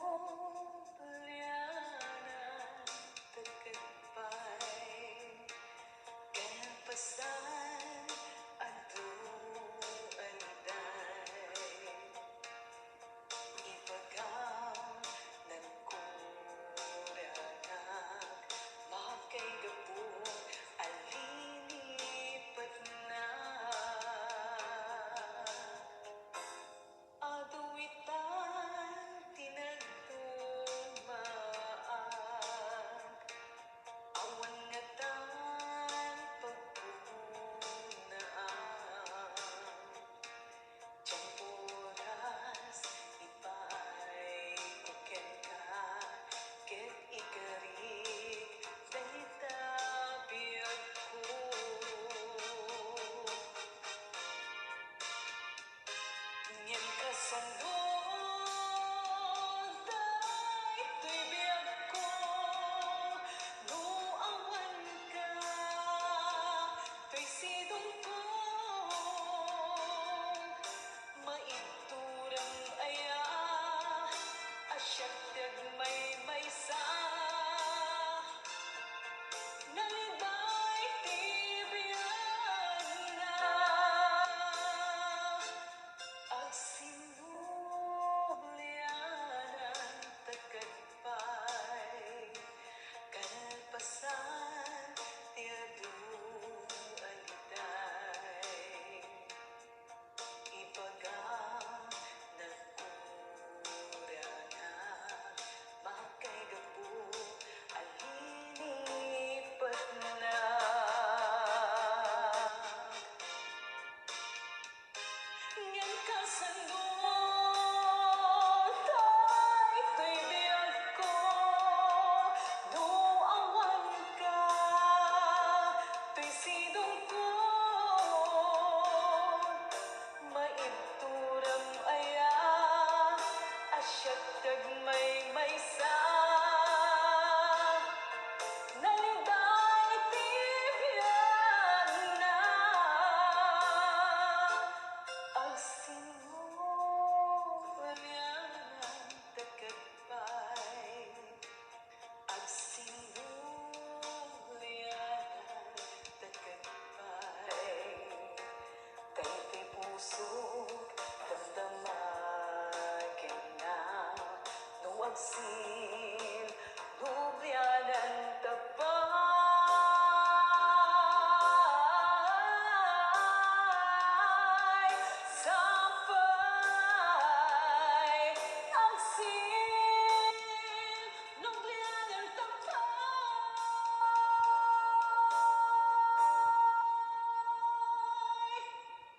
Liana Tagakbay Kampasan Adu Aliday Ibagam Nagkuranak Makay gabong Alilipat na Aduitan tinagtumaan Awan nga tan pagpunaan Champuras ipay kuken ka Ket igarik dahita biyag ko Ngem kasandot daytoy biyag ko Nuawan ka toy sidong ko Maidturang aya asyag dagmay maysa Nalibay ti biyag na Agsinulianan Tagakbay Kalpasan ti adu aliday Ibagam nagkuranak Makay gabo alilipat na Ngem kasandot daytoy biyag ko Nuawan ka toy sidong ko Maidturam aya asyag dagmay maysa Nalibay ti biyag na Agsinulianan Tagakbay Agsinulianan Tagakbay Daytoy puso damdamagen na No